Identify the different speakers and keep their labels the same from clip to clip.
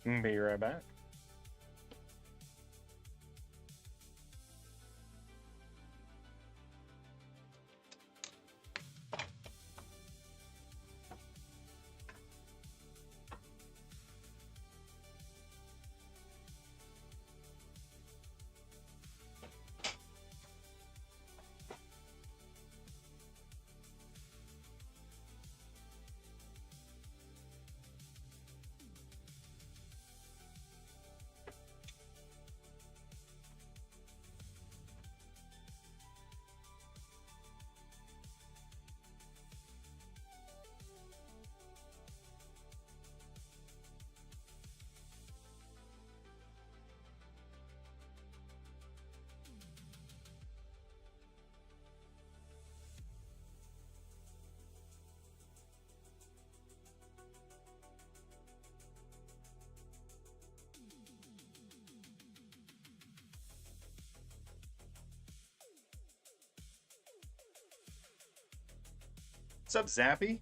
Speaker 1: Be right back. What's up, Zappy?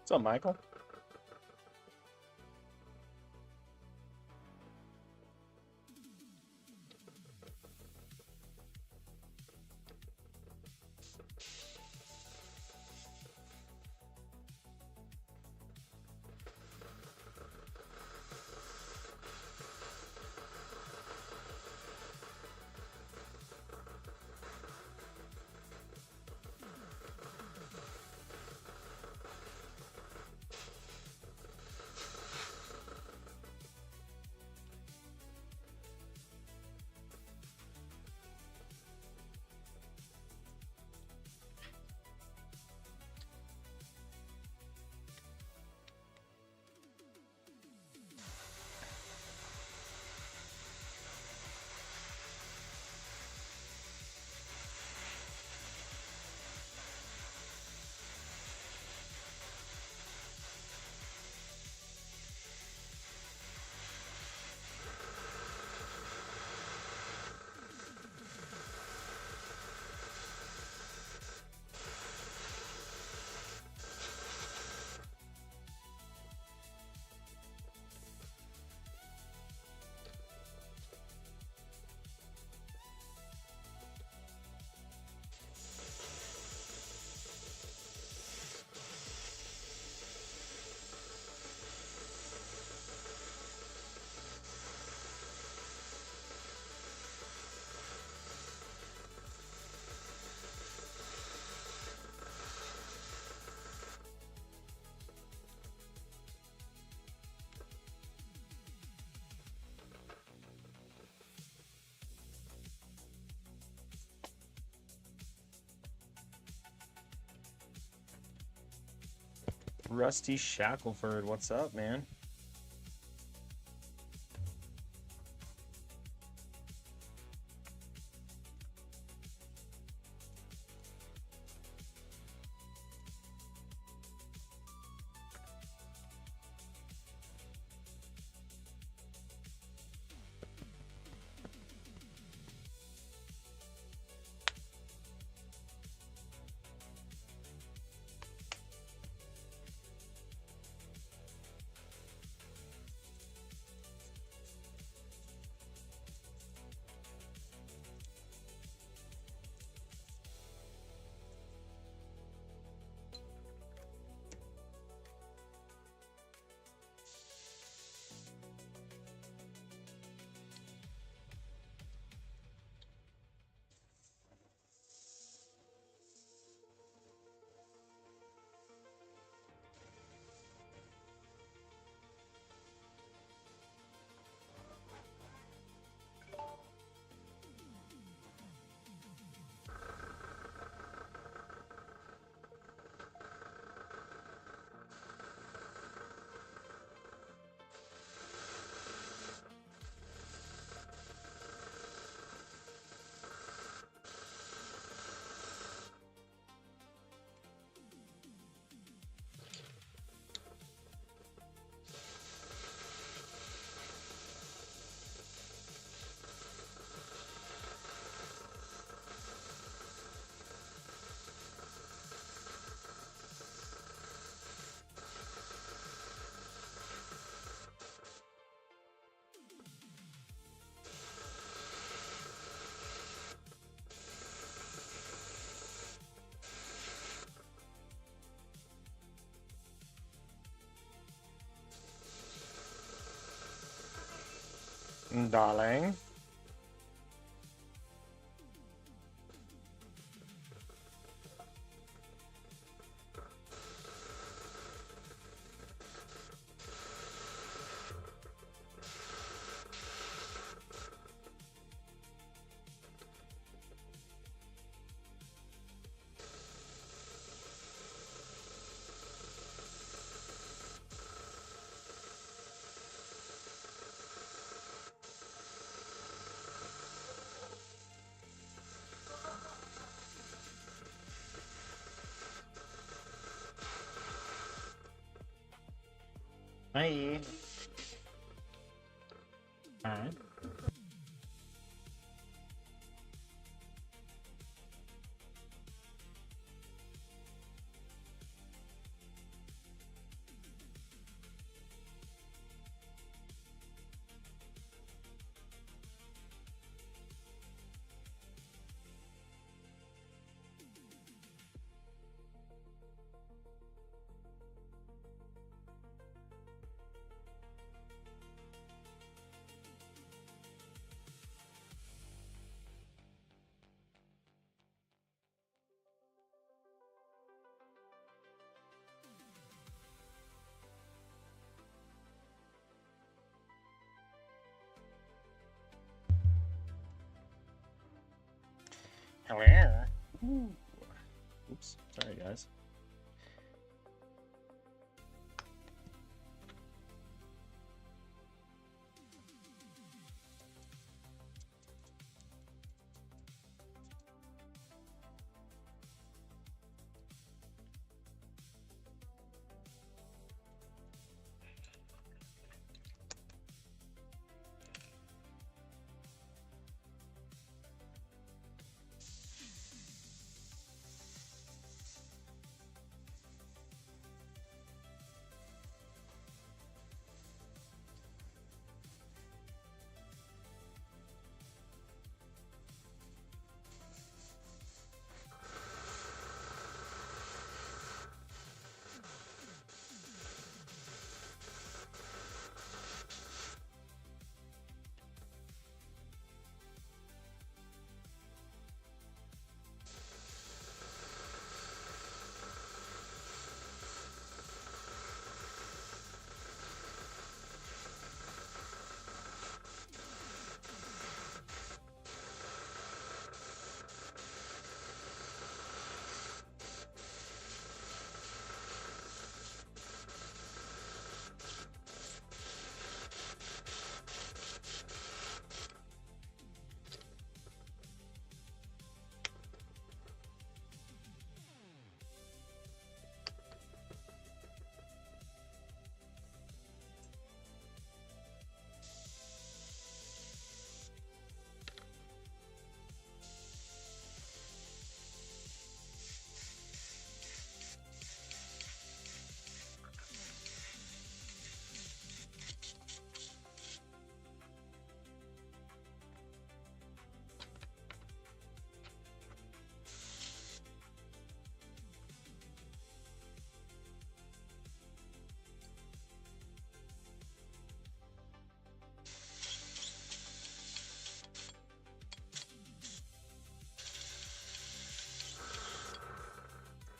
Speaker 1: What's up, Michael? Rusty Shackleford, what's up, man? darling. Hi. Hi. Hello. Ooh. Oops. Sorry, guys.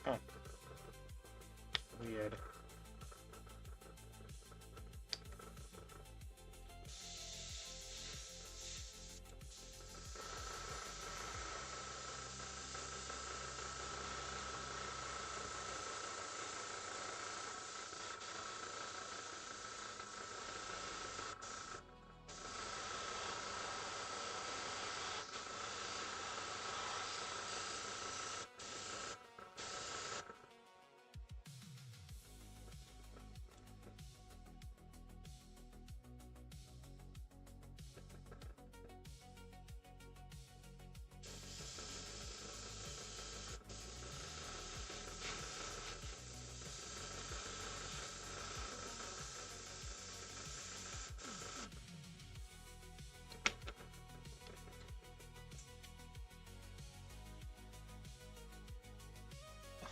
Speaker 1: Huh. Weird.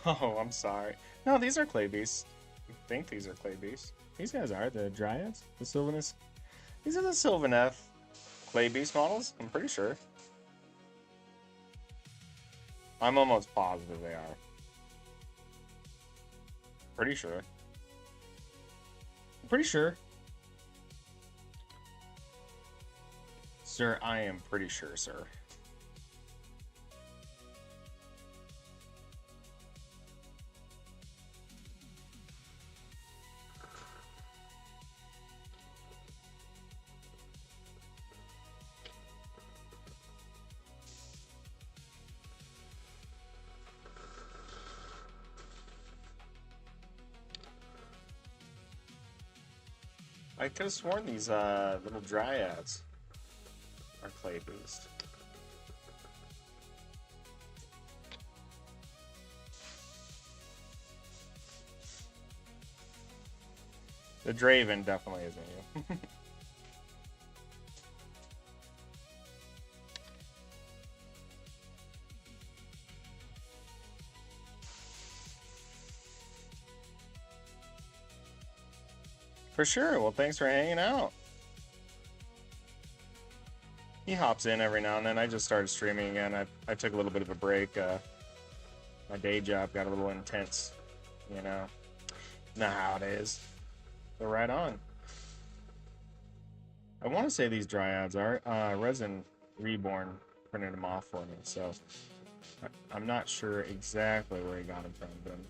Speaker 1: Oh, I'm sorry. No, these are clay beasts. I think these are clay beasts. These guys are the dryads, the Sylvanus. These are the Sylvaneth. clay beast models? I'm pretty sure. I'm almost positive they are. Pretty sure. I'm pretty sure. Sir, I am pretty sure, sir. I could have sworn these little dryads are clay beast. The Draven definitely isn't you. For sure. Well, thanks for hanging out. He hops in every now and then. I just started streaming again. I took a little bit of a break. My day job got a little intense, you know. Know how it is. But right on. I want to say these dryads are Resin Reborn printed them off for me, so I'm not sure exactly where he got them from, but I'm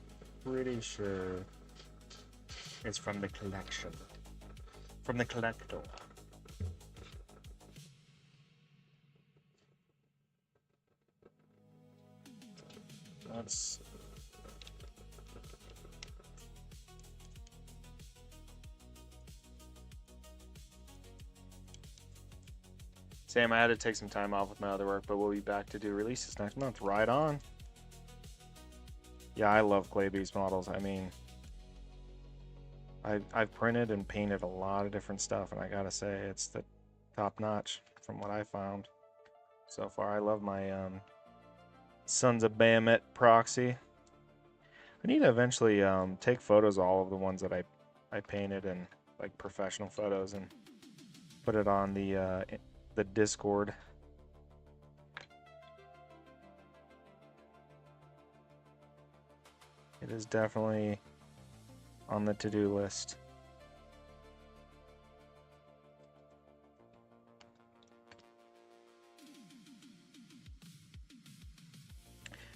Speaker 1: pretty sure it's from the collection. From the collector. Let's... Sam, I had to take some time off with my other work, but we'll be back to do releases next month. Right on. Yeah, I love clay beast models. I mean, I've printed and painted a lot of different stuff, and I gotta say, it's the top notch from what I found so far. I love my Sons of Bahamut proxy. I need to eventually take photos of all of the ones that I painted and like professional photos and put it on the Discord. It is definitely on the to-do list.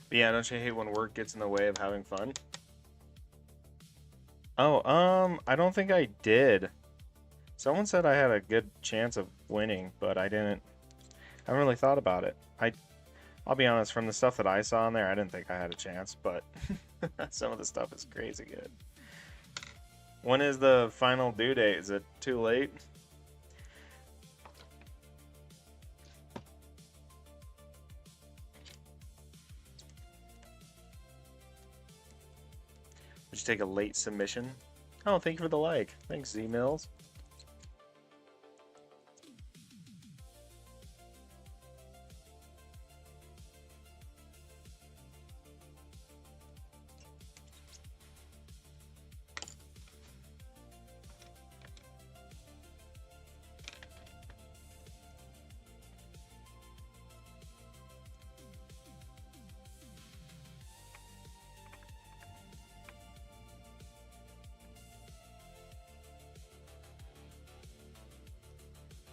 Speaker 1: But yeah, don't you hate when work gets in the way of having fun? Oh, I don't think I did. Someone said I had a good chance of winning, but I didn't. I haven't really thought about it. I'll be honest, from the stuff that I saw in there, I didn't think I had a chance, but some of the stuff is crazy good. When is the final due date? Is it too late? Would you take a late submission? Oh, thank you for the like. Thanks, Z-Mills.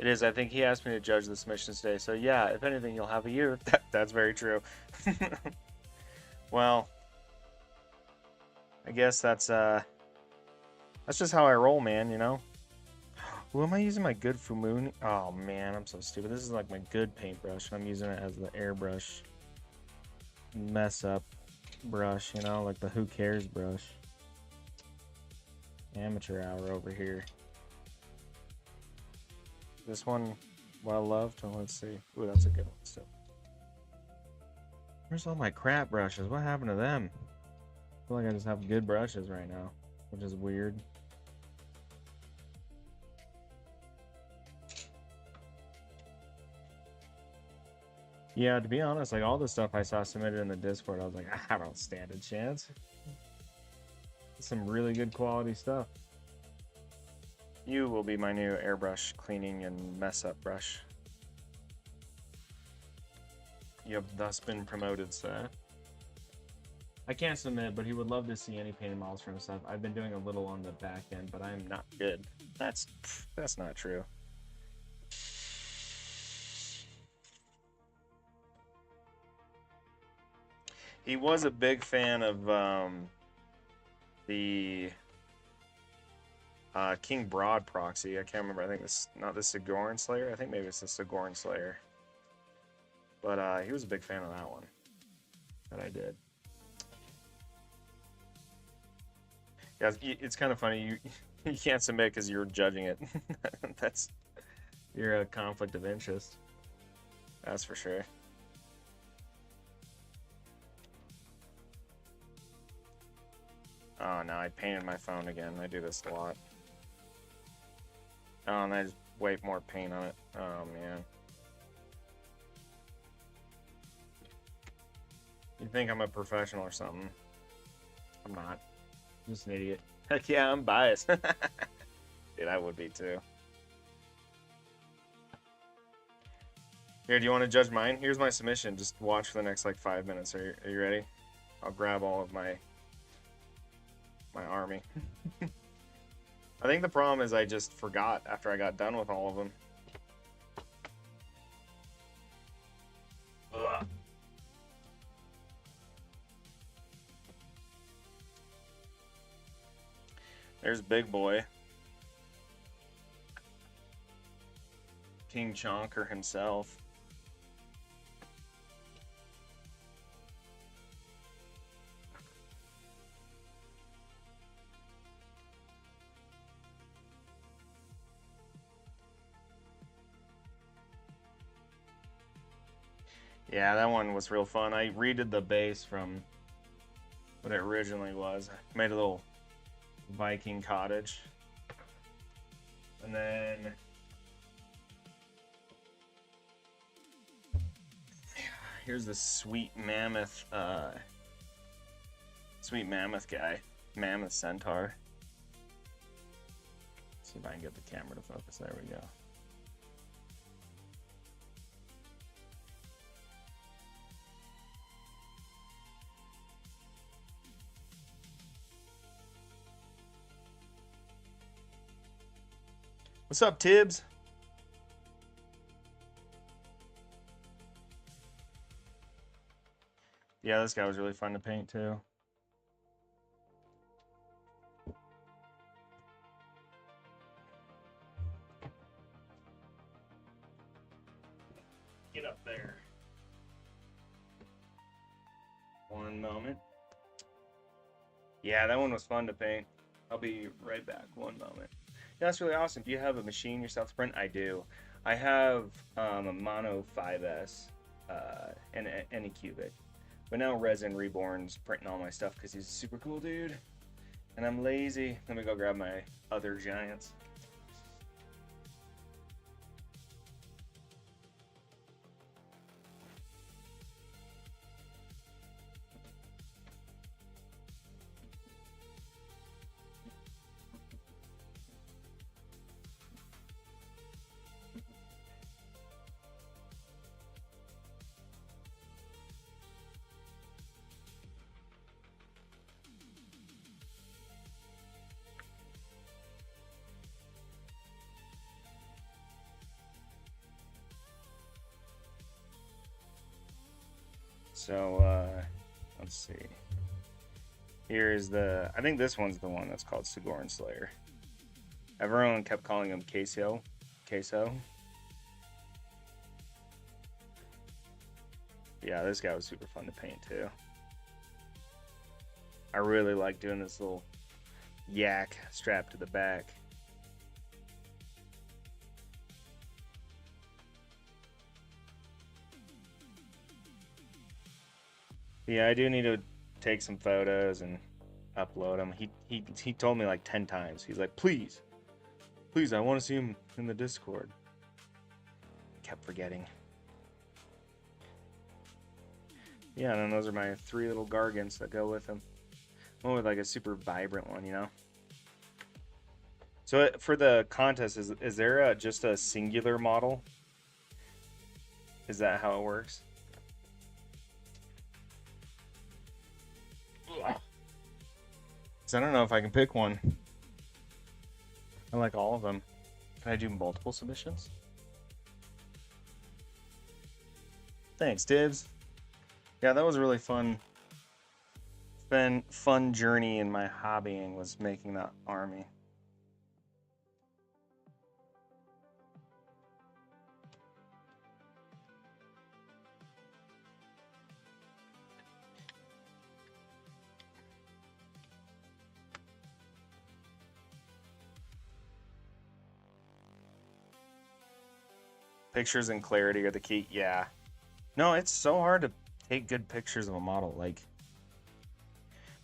Speaker 1: It is. I think he asked me to judge the submissions today. So yeah, if anything, you'll have a year. That's very true. Well, I guess that's just how I roll, man. You know. Who am I using my good Fumuni? Oh man, I'm so stupid. This is like my good paintbrush, and I'm using it as the airbrush mess up brush. You know, like the who cares brush. Amateur hour over here. This one, well loved. Oh, let's see. Ooh, that's a good one still. Where's all my crap brushes? What happened to them? I feel like I just have good brushes right now, which is weird. Yeah, to be honest, like all the stuff I saw submitted in the Discord, I was like, I don't stand a chance. Some really good quality stuff. You will be my new airbrush cleaning and mess up brush. You have thus been promoted, sir. I can't submit, but he would love to see any painted models for himself. I've been doing a little on the back end, but I'm not good. That's not true. He was a big fan of the King Broad proxy. I can't remember. I think this not the Sigourney Slayer. I think maybe it's the Sigourney Slayer. But he was a big fan of that one that I did. Yeah, it's kind of funny. You can't submit because you're judging it. You're a conflict of interest. That's for sure. Oh no, I painted my phone again. I do this a lot. Oh, and I just wipe more paint on it. Oh man. You think I'm a professional or something? I'm not. I'm just an idiot. Heck yeah, I'm biased. Dude, I would be too. Here, do you want to judge mine? Here's my submission. Just watch for the next like 5 minutes. Are you ready? I'll grab all of my army. I think the problem is I just forgot after I got done with all of them. Ugh. There's Big Boy. King Chonker himself. Yeah, that one was real fun. I redid the base from what it originally was. I made a little Viking cottage. And then here's the sweet mammoth guy. Mammoth centaur. Let's see if I can get the camera to focus. There we go. What's up, Tibbs? Yeah, this guy was really fun to paint too. Get up there. One moment. Yeah, that one was fun to paint. I'll be right back. One moment. Yeah, that's really awesome. Do you have a machine yourself to print? I do. I have a Mono 5S and Anycubic. But now Resin Reborn's printing all my stuff because he's a super cool dude. And I'm lazy. Let me go grab my other giants. So, let's see. Here's the, I think this one's the one that's called Sigourney Slayer. Everyone kept calling him Queso. Yeah, this guy was super fun to paint too. I really like doing this little yak strapped to the back. Yeah, I do need to take some photos and upload them. He told me like 10 times. He's like, please, I want to see him in the Discord. Kept forgetting. Yeah, and then those are my 3 little Gargants that go with him. One with like a super vibrant one, you know? So for the contest, is there just a singular model? Is that how it works? So I don't know if I can pick one. I like all of them. Can I do multiple submissions? Thanks, Dibs. Yeah, that was a really fun journey in my hobbying, was making that army. Pictures and clarity are the key. Yeah. No, it's so hard to take good pictures of a model. Like,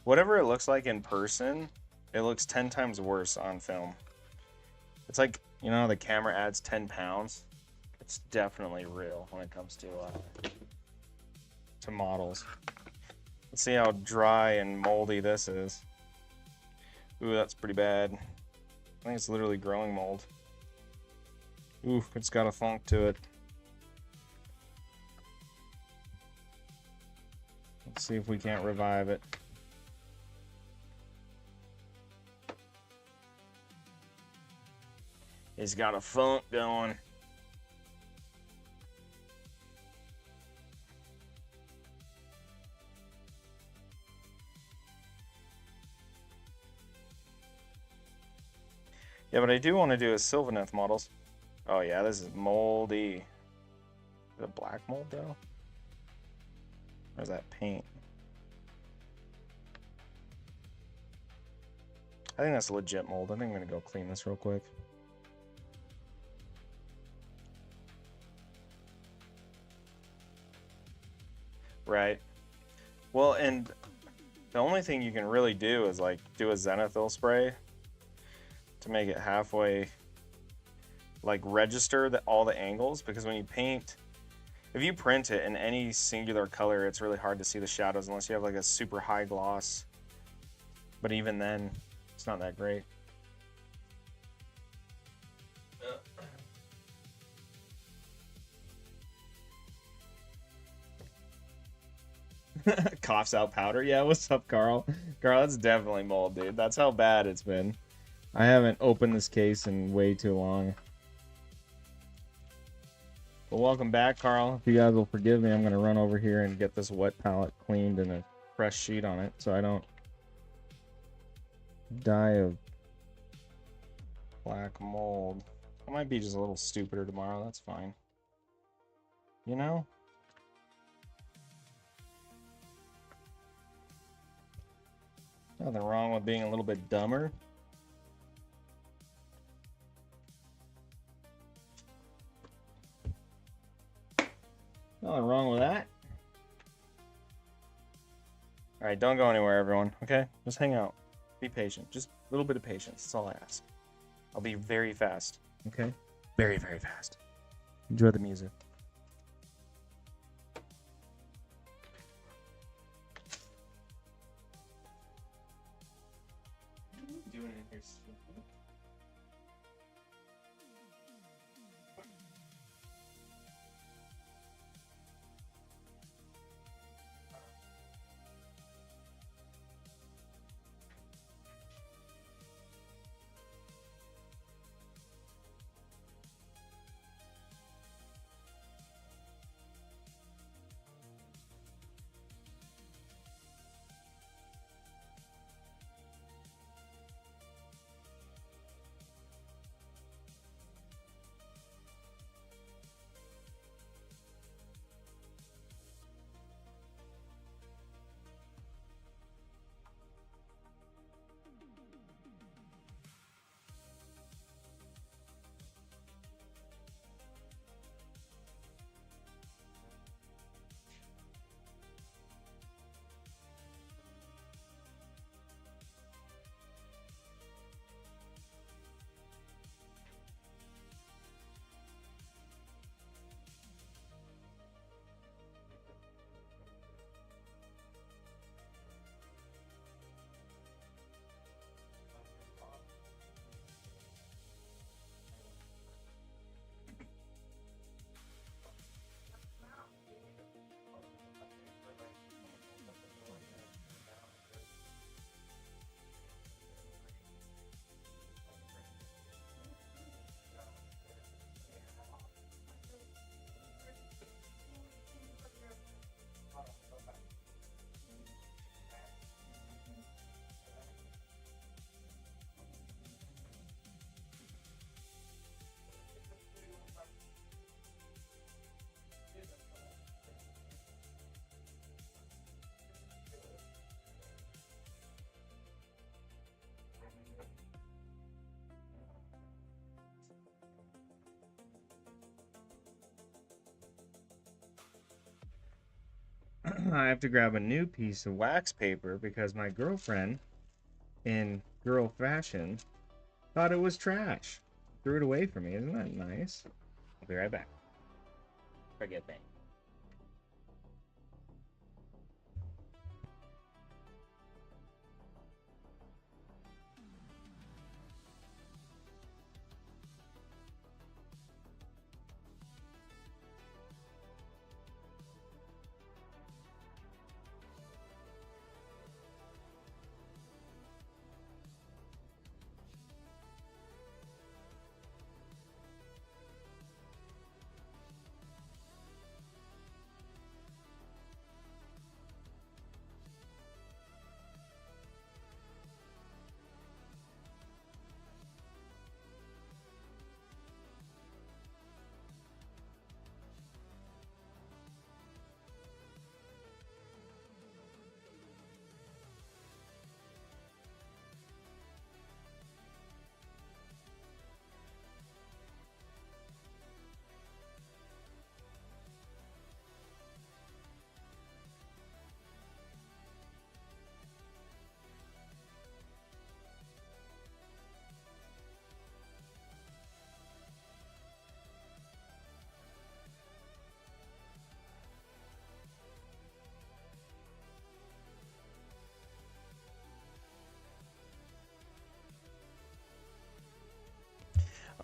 Speaker 1: whatever it looks like in person, it looks 10 times worse on film. It's like, you know, the camera adds 10 pounds. It's definitely real when it comes to models. Let's see how dry and moldy this is. Ooh, that's pretty bad. I think it's literally growing mold. Ooh, it's got a funk to it. Let's see if we can't revive it. It's got a funk going. Yeah, but I do want to do a Sylvaneth models. Oh yeah, this is moldy. Is it black mold though? Or is that paint? I think that's legit mold. I think I'm gonna go clean this real quick. Right. Well, and the only thing you can really do is like do a zenithal spray to make it halfway, like register all the angles, because when you paint, if you print it in any singular color, it's really hard to see the shadows unless you have like a super high gloss. But even then, it's not that great. Coughs out powder. Yeah, what's up, Carl? Carl, that's definitely mold, dude. That's how bad it's been. I haven't opened this case in way too long. But welcome back, Carl. If you guys will forgive me, I'm going to run over here and get this wet palette cleaned and a fresh sheet on it so I don't die of black mold. I might be just a little stupider tomorrow. That's fine. You know? Nothing wrong with being a little bit dumber. Nothing wrong with that. All right, don't go anywhere, everyone. Okay, just hang out. Be patient. Just a little bit of patience. That's all I ask. I'll be very fast. Okay? Very, very fast. Enjoy the music. What are you doing in here, stupid? I have to grab a new piece of wax paper because my girlfriend, in girl fashion, thought it was trash. Threw it away from me. Isn't that nice? I'll be right back. Forget me.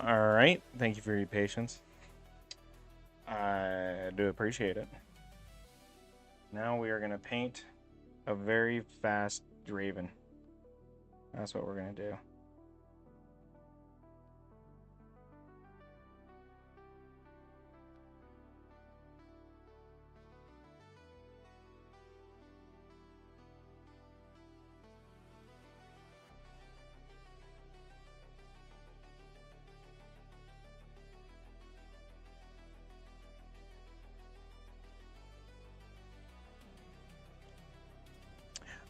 Speaker 1: All right. Thank you for your patience. I do appreciate it. Now we are going to paint a very fast Draven. That's what we're going to do.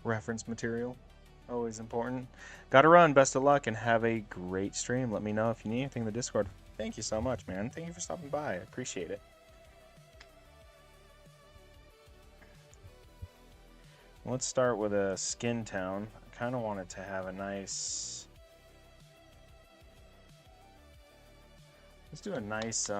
Speaker 1: Reference material, always important. Gotta run. Best of luck and have a great stream. Let me know if you need anything in the Discord. Thank you so much, man. Thank you for stopping by. I appreciate it. Let's start with a skin town. I kind of wanted to have a nice... Let's do a nice...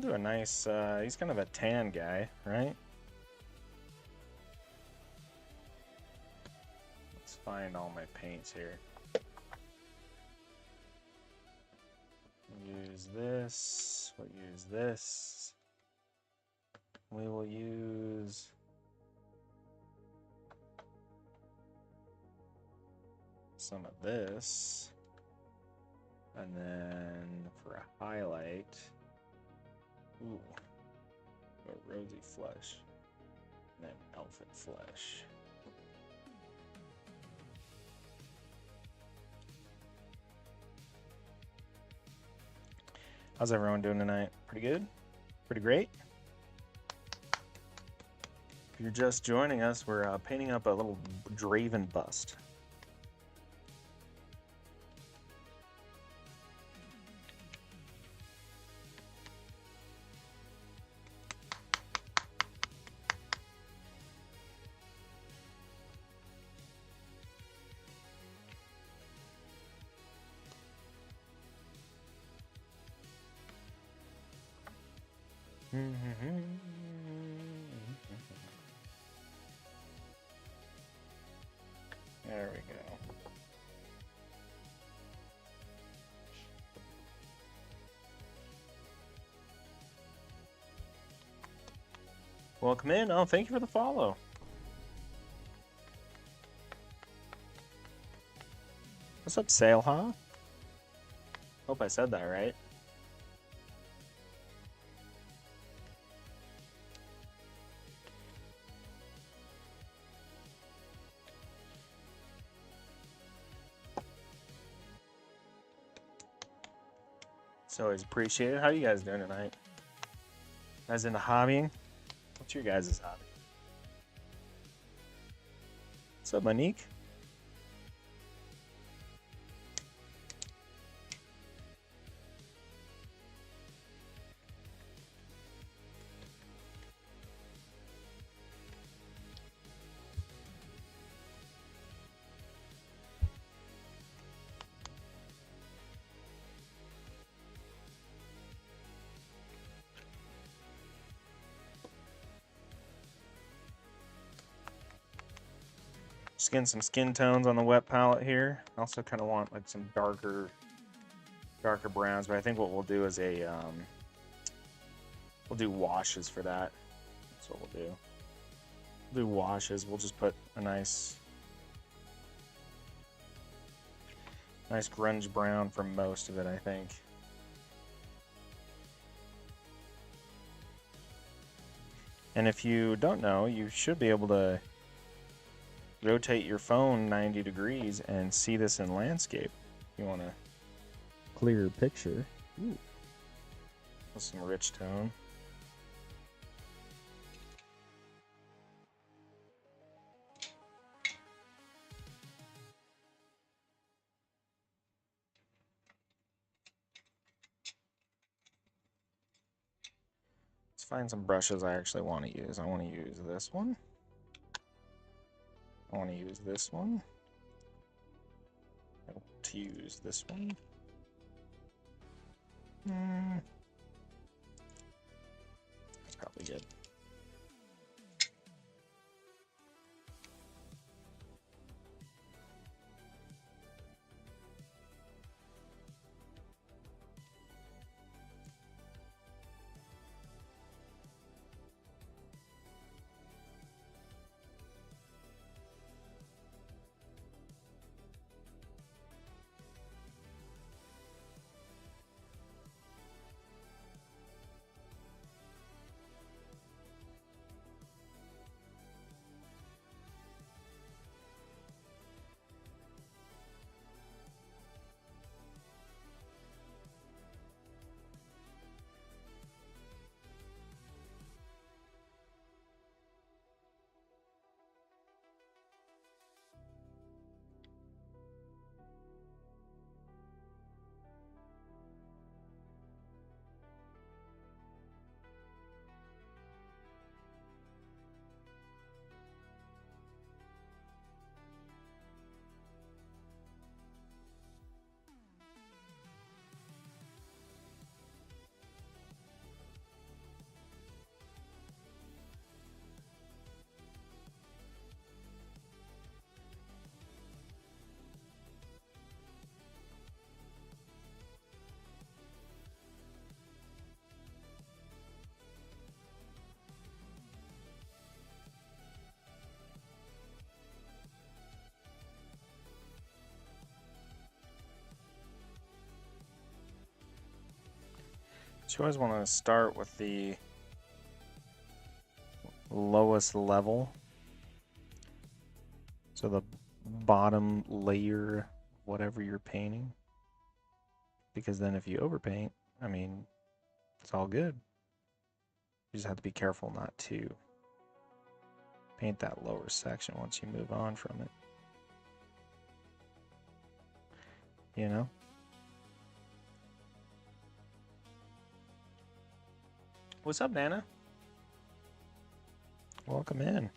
Speaker 1: Do a nice, he's kind of a tan guy, right? Let's find all my paints here. Use this, we'll use this. We will use... some of this. And then for a highlight... Ooh, a rosy flesh, and then elephant flesh. How's everyone doing tonight? Pretty good? Pretty great? If you're just joining us, we're painting up a little Draven bust. There we go. Welcome in. Oh, thank you for the follow. What's up, Sail, huh? Hope I said that right. It's always appreciated. How you guys doing tonight? Guys into hobbying? What's your guys' hobby? What's up, Monique? Just getting some skin tones on the wet palette here. I also kind of want like some darker browns, but I think what we'll do is we'll do washes for that. That's what we'll do. We'll do washes. We'll just put a nice grunge brown for most of it, I think. And if you don't know, you should be able to rotate your phone 90 degrees and see this in landscape. If you want a clearer picture. Ooh. With some rich tone. Let's find some brushes I actually want to use. I want to use this one. I want to use this one. I want to use this one. That's probably good. So you always want to start with the lowest level. So the bottom layer, whatever you're painting. Because then if you overpaint, I mean, it's all good. You just have to be careful not to paint that lower section once you move on from it. You know? What's up, Nana? Welcome in.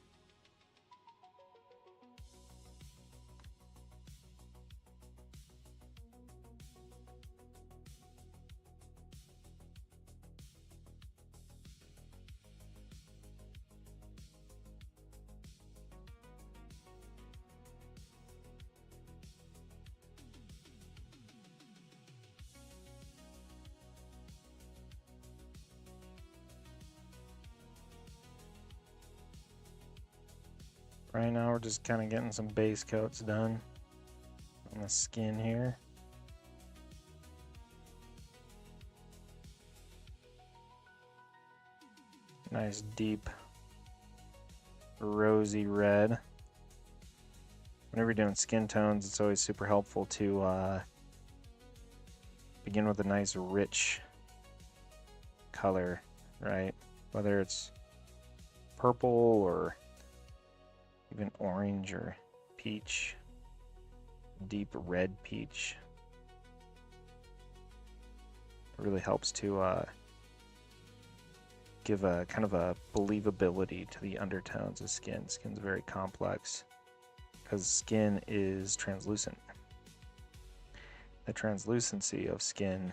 Speaker 1: Right now we're just kind of getting some base coats done on the skin here. Nice deep rosy red. Whenever you're doing skin tones, it's always super helpful to begin with a nice rich color, right? Whether it's purple or even orange or peach, deep red peach. It really helps to give a kind of a believability to the undertones of skin. Skin's very complex because skin is translucent. The translucency of skin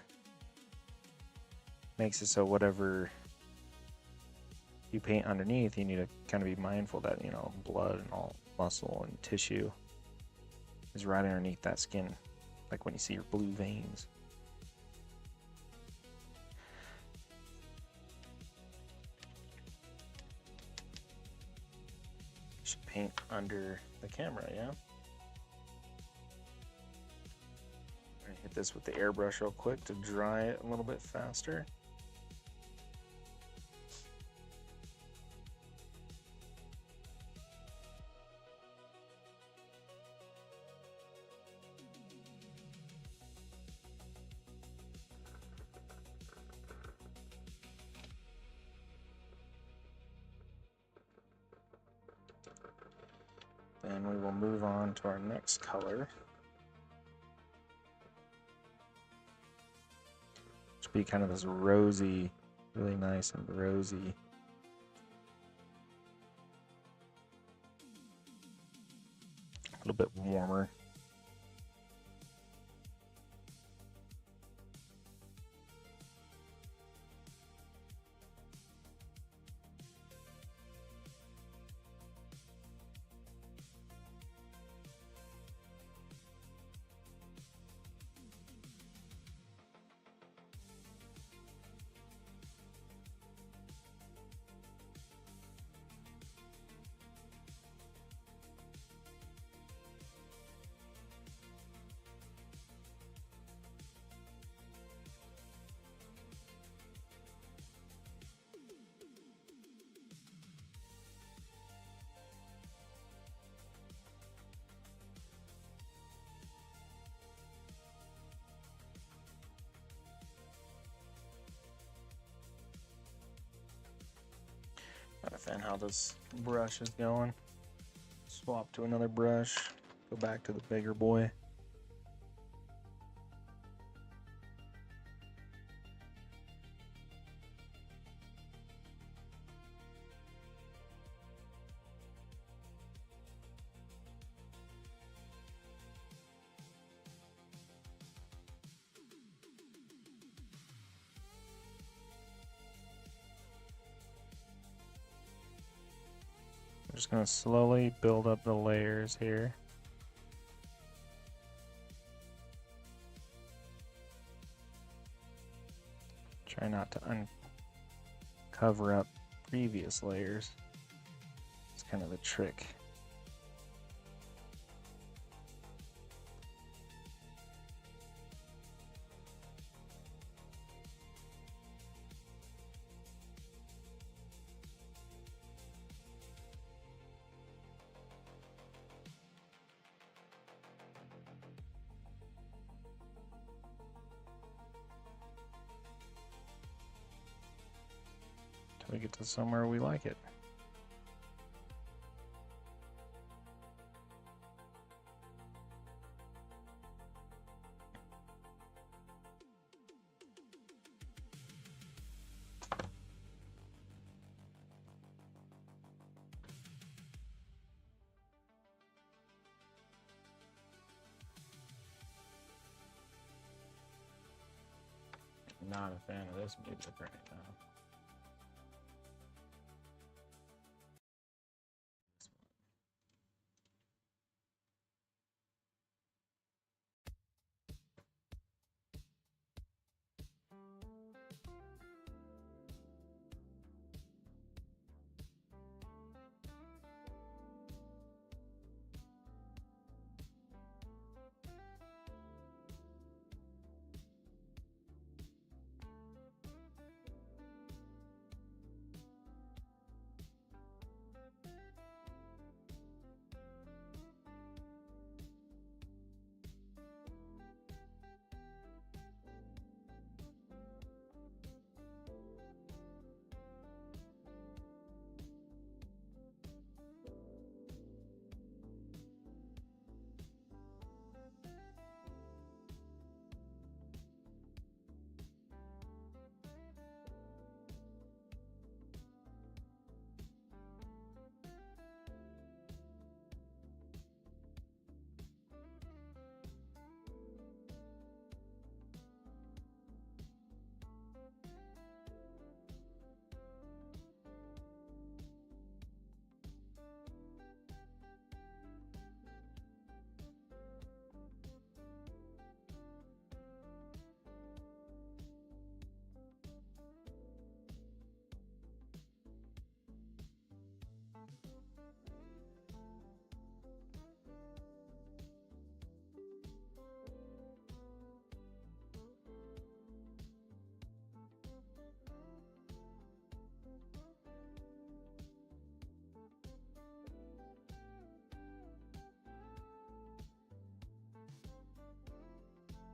Speaker 1: makes it so whatever you paint underneath, you need to kind of be mindful that, you know, blood and all muscle and tissue is right underneath that skin, like when you see your blue veins. Should paint under the camera, yeah? I'm gonna hit this with the airbrush real quick to dry it a little bit faster. Then we will move on to our next color. Should be kind of this rosy, really nice and rosy. A little bit warmer. Not a fan how this brush is going. Swap to another brush. Go back to the bigger boy. I'm just going to slowly build up the layers here. Try not to uncover up previous layers. It's kind of the trick. We get to somewhere we like it. Not a fan of this music right now.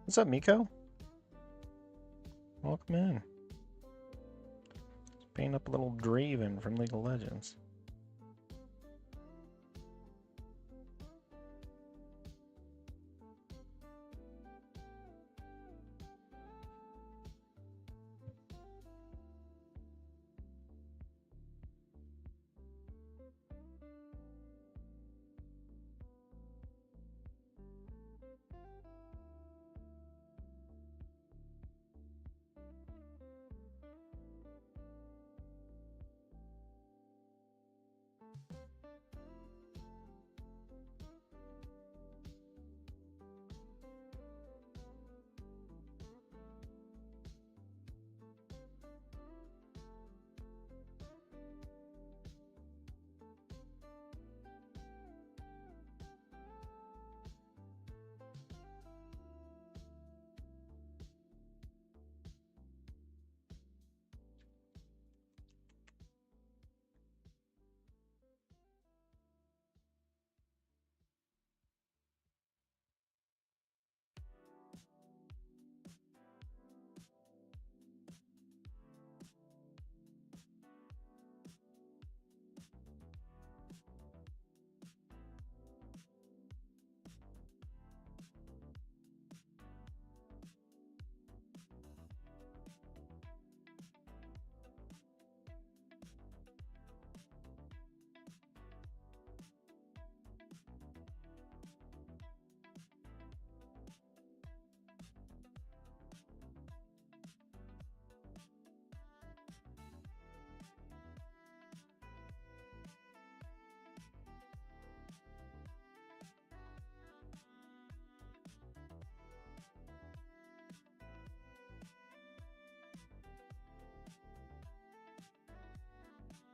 Speaker 1: What's up, Miko? Welcome in. Just paint up a little Draven from League of Legends.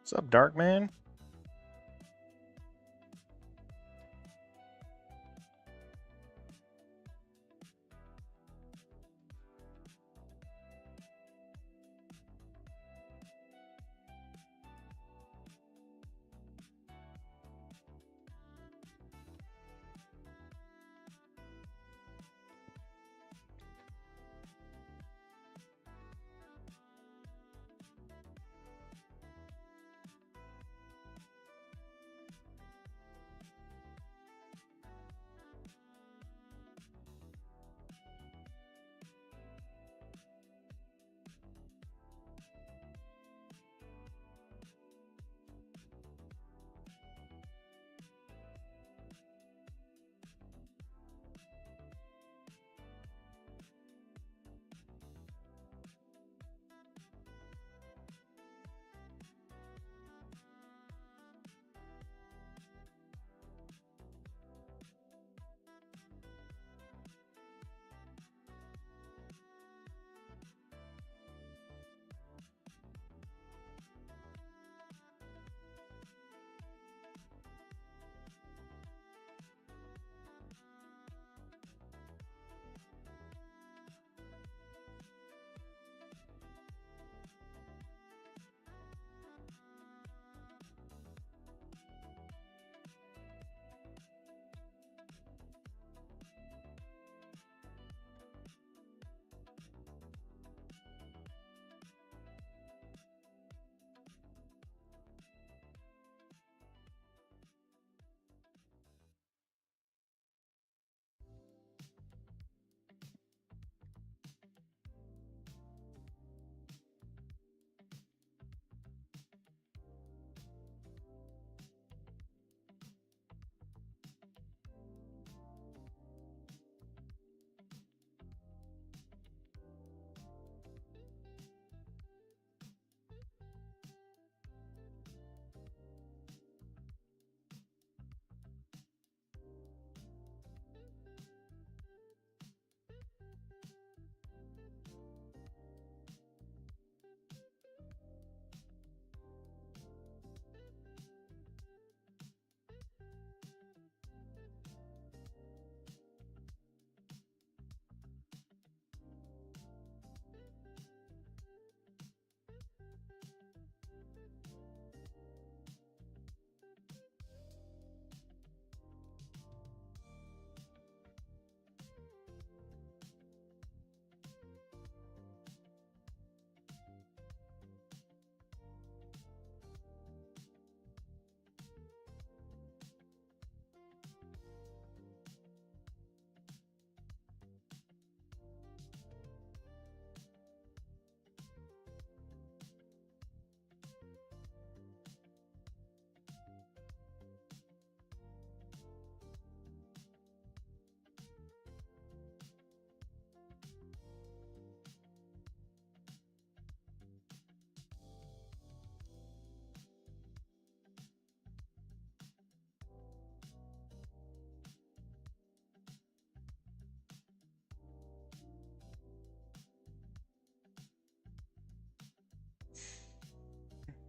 Speaker 1: What's up, Darkman?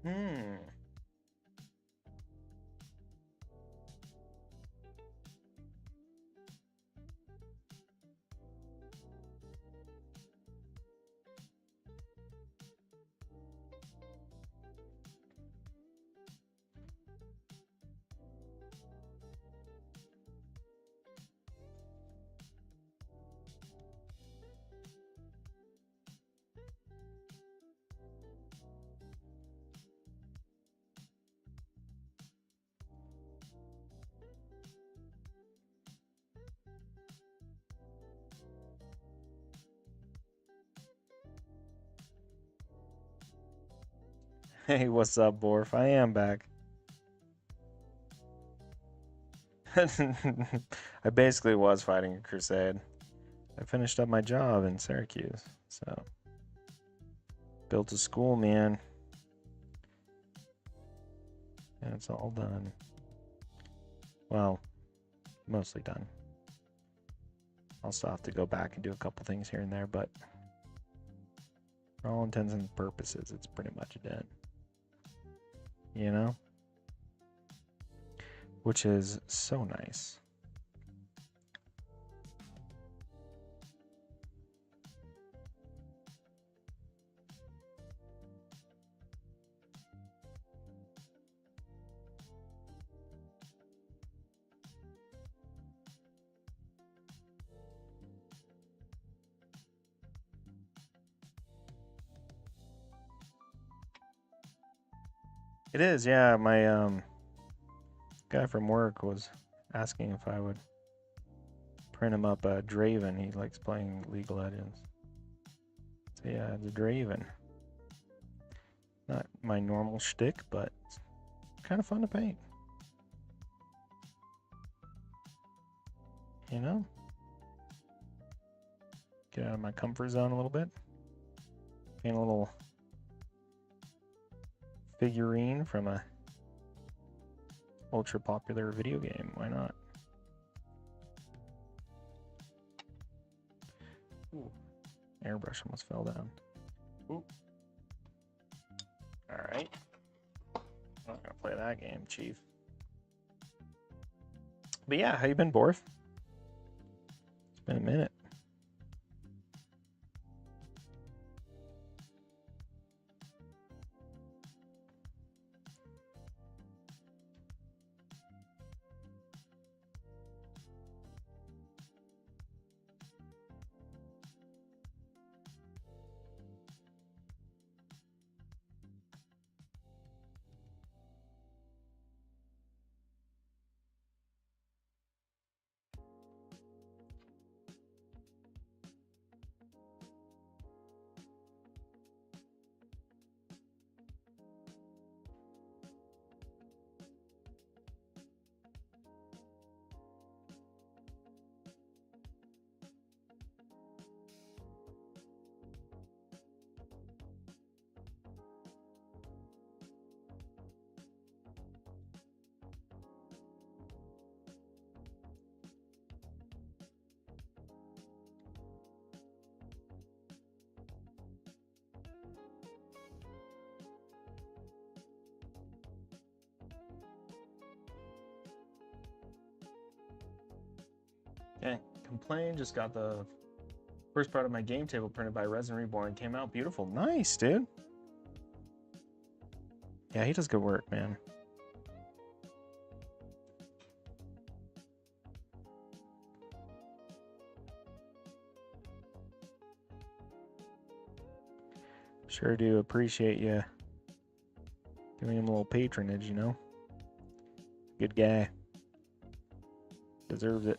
Speaker 1: Hmm. Hey, what's up, Borf? I am back. I basically was fighting a crusade. I finished up my job in Syracuse, so built a school, man. And it's all done. Well, mostly done. I'll still have to go back and do a couple things here and there, but for all intents and purposes, it's pretty much done. You know? Which is so nice. It is, yeah. My guy from work was asking if I would print him up a Draven. He likes playing League of Legends. So yeah, the Draven. Not my normal shtick, but it's kind of fun to paint. You know? Get out of my comfort zone a little bit. Paint a little figurine from a ultra popular video game. Why not? Ooh, airbrush almost fell down. Ooh. All right. I'm not gonna play that game, Chief. But yeah, how you been, Borf? It's been a minute. Okay, complain. Just got the first part of my game table printed by Resin Reborn. Came out beautiful. Nice, dude. Yeah, he does good work, man. Sure do appreciate you giving him a little patronage, you know? Good guy. Deserves it.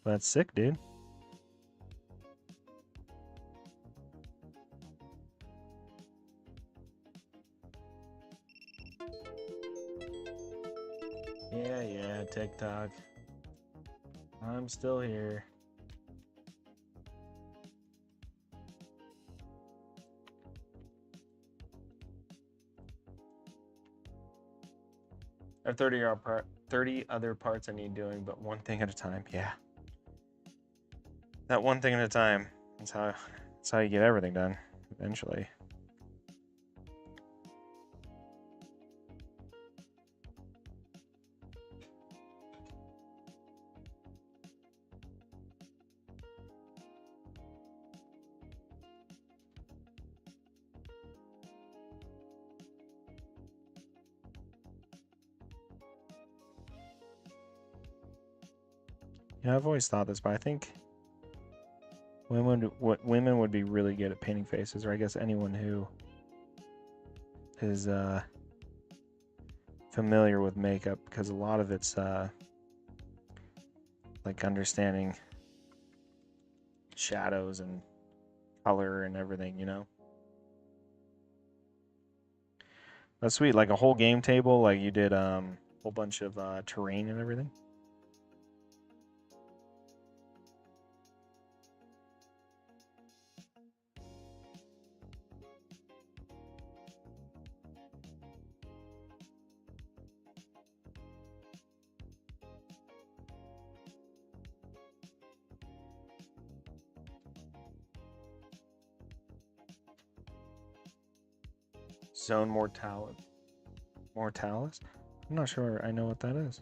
Speaker 1: That's sick, dude. Yeah, TikTok. I'm still here. I have 30 other parts I need doing, but one thing at a time. Yeah. That one thing at a time. That's how you get everything done eventually. Yeah, I've always thought this, but I think women would be really good at painting faces, or I guess anyone who is familiar with makeup, because a lot of it's like understanding shadows and color and everything, you know. That's sweet. Like a whole game table, like you did a whole bunch of terrain and everything. Zone Mortalis? I'm not sure I know what that is.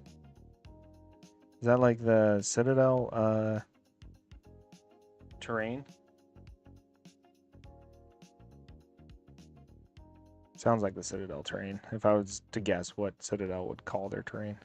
Speaker 1: Is that like the Citadel terrain? Sounds like the Citadel terrain, if I was to guess what Citadel would call their terrain.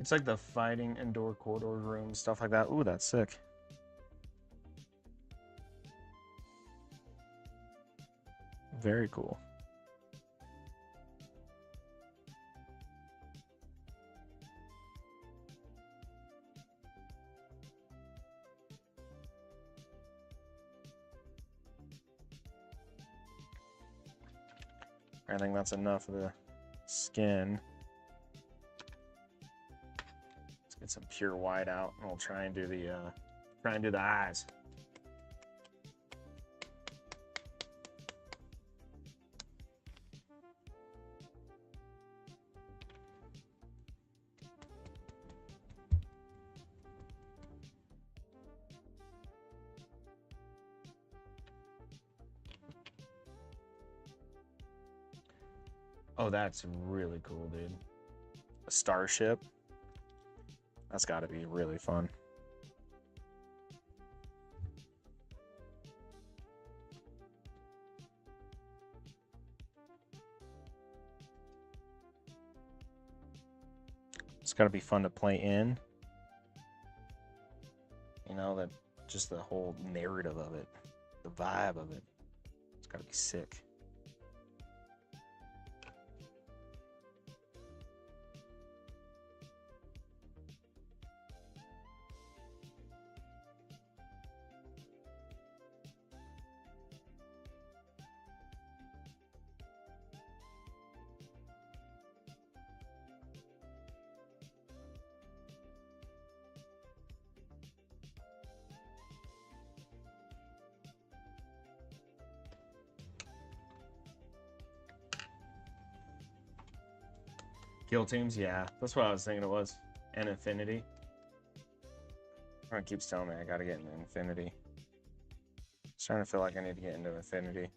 Speaker 1: It's like the fighting indoor corridor room, stuff like that. Ooh, that's sick. Very cool. I think that's enough of the skin. Let's get some pure white out, and we'll try and do the eyes. Oh, that's really cool, dude. A starship. That's got to be really fun. It's got to be fun to play in. You know, that just the whole narrative of it, the vibe of it. It's got to be sick. Kill teams, yeah. That's what I was thinking it was. And Infinity. Everyone keeps telling me I gotta get into Infinity. I'm starting to feel like I need to get into Infinity.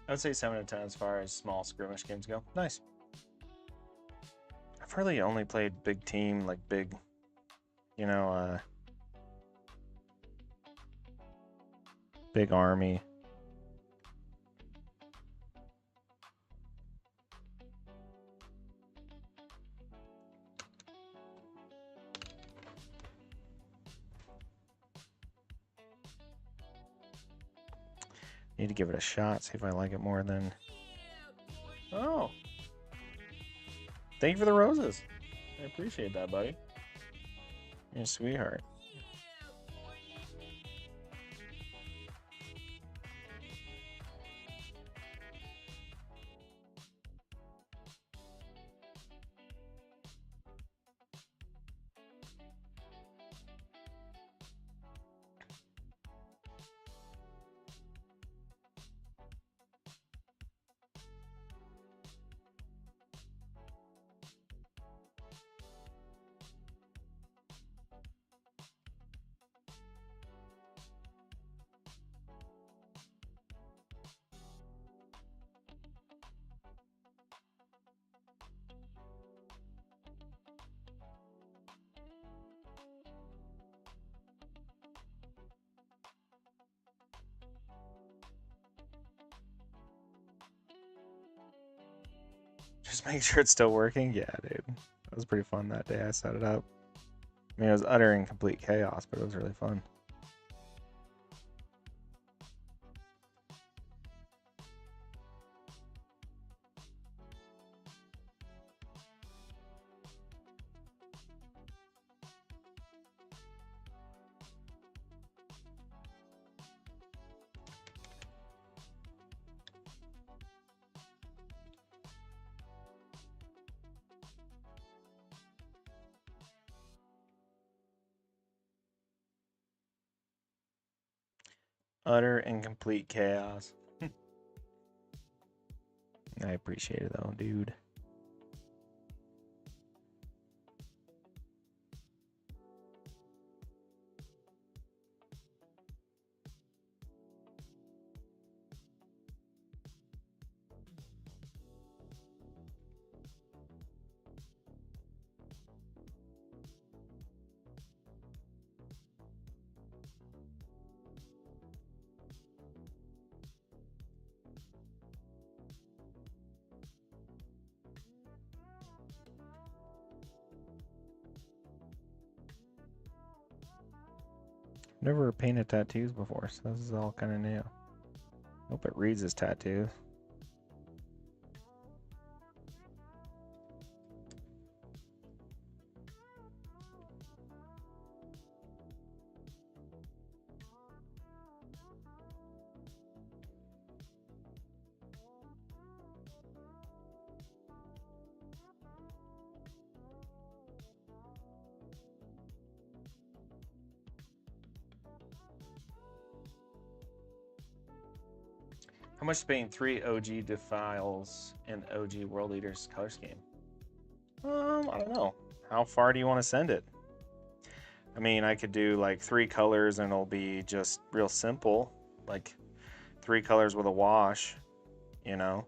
Speaker 1: I would say 7 out of 10 as far as small skirmish games go. Nice. I've really only played big team, like big, you know, big army. Need to give it a shot, see if I like it more than... Oh! Thank you for the roses. I appreciate that, buddy. You're a sweetheart. Just make sure it's still working. Yeah, dude. That was pretty fun that day I set it up. I mean, it was utter and complete chaos, but it was really fun. Utter and complete chaos. I appreciate it though, dude. Never painted tattoos before, so this is all kind of new. Hope it reads as tattoos. How much Spain 3 OG Defiles and OG World Leaders color scheme? I don't know. How far do you want to send it? I mean, I could do like 3 colors and it'll be just real simple, like 3 colors with a wash, you know.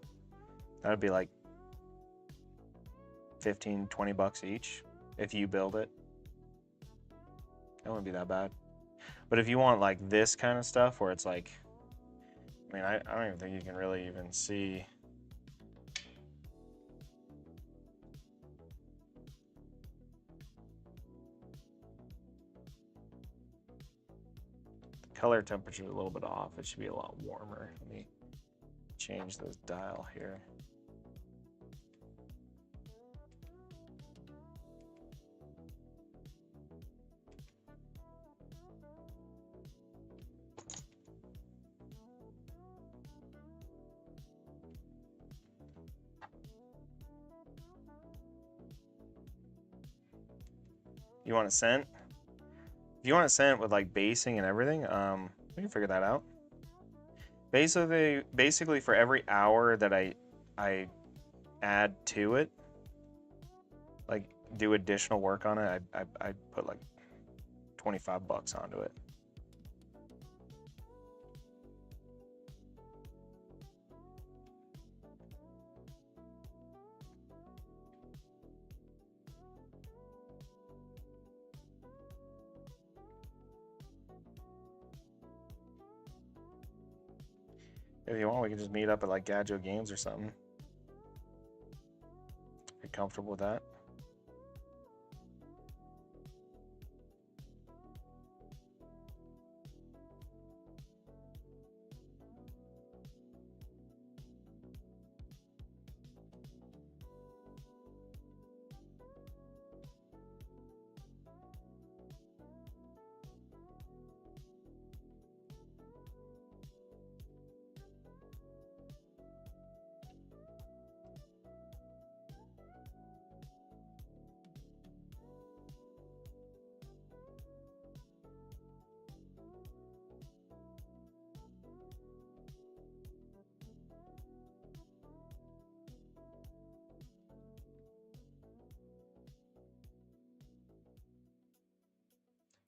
Speaker 1: That would be like 15-20 bucks each if you build it. That wouldn't be that bad. But if you want like this kind of stuff where it's like, I mean, I don't even think you can really even see. The color temperature is a little bit off. It should be a lot warmer. Let me change this dial here. You want a scent? If you want a scent with like basing and everything, we can figure that out. Basically for every hour that I add to it, like do additional work on it, I put like 25 bucks onto it. If you want, we can just meet up at like Gadjo Games or something. Are you comfortable with that?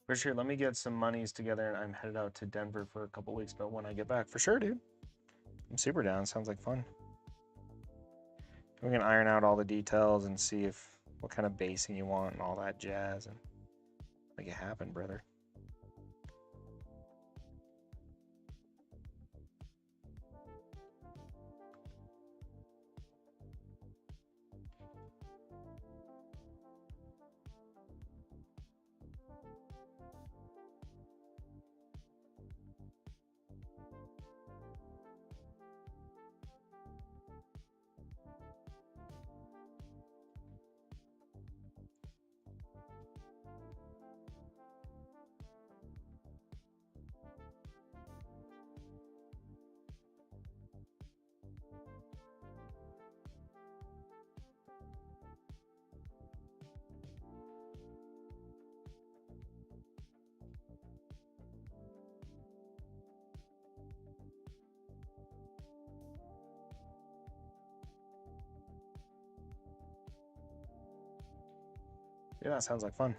Speaker 1: For sure, let me get some monies together and I'm headed out to Denver for a couple weeks, but when I get back, for sure, dude. I'm super down. Sounds like fun. We can iron out all the details and see if what kind of basing you want and all that jazz and make it happen, brother. Yeah, that sounds like fun.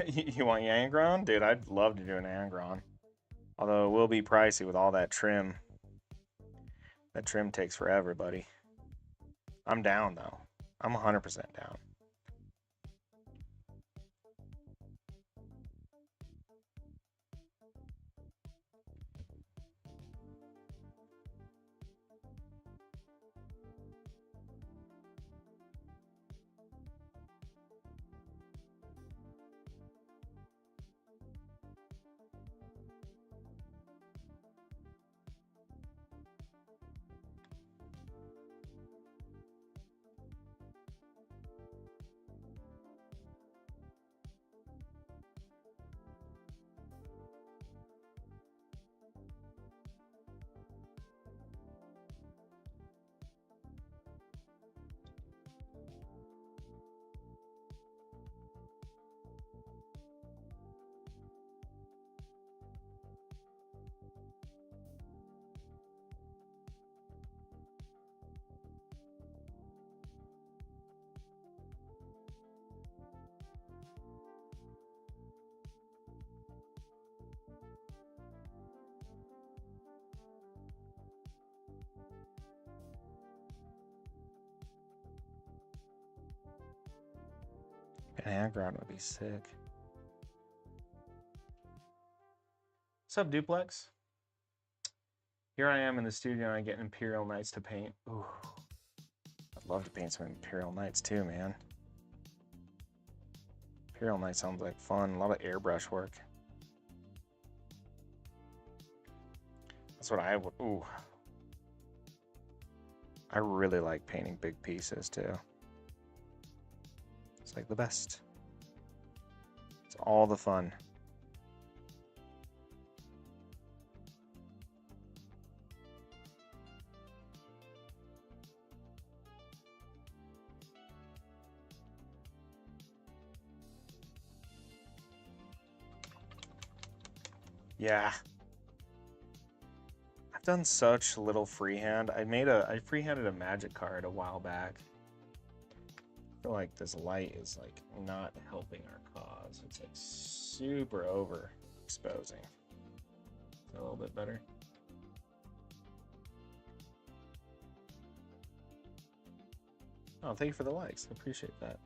Speaker 1: You want Yangron? Dude, I'd love to do an Yangron. Although it will be pricey with all that trim. That trim takes forever, buddy. I'm down, though. I'm 100% down. An aggro would be sick. What's up, Duplex? Here I am in the studio and I get Imperial Knights to paint. Ooh. I'd love to paint some Imperial Knights too, man. Imperial Knight sounds like fun. A lot of airbrush work. That's what I would. Ooh. I really like painting big pieces too. It's like the best. It's all the fun. Yeah. I've done such little freehand. I freehanded a magic card a while back. I feel like this light is like not helping our cause. It's like super overexposing. A little bit better. Oh, thank you for the likes. I appreciate that.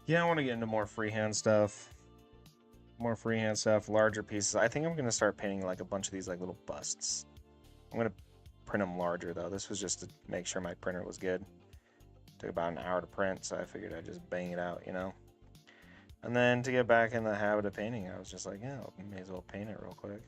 Speaker 1: Yeah, I want to get into more freehand stuff. More freehand stuff, larger pieces. I think I'm going to start painting like a bunch of these like little busts. I'm going to print them larger though. This was just to make sure my printer was good. Took about an hour to print, so I figured I'd just bang it out, you know? And then to get back in the habit of painting, I was just like, yeah, may as well paint it real quick.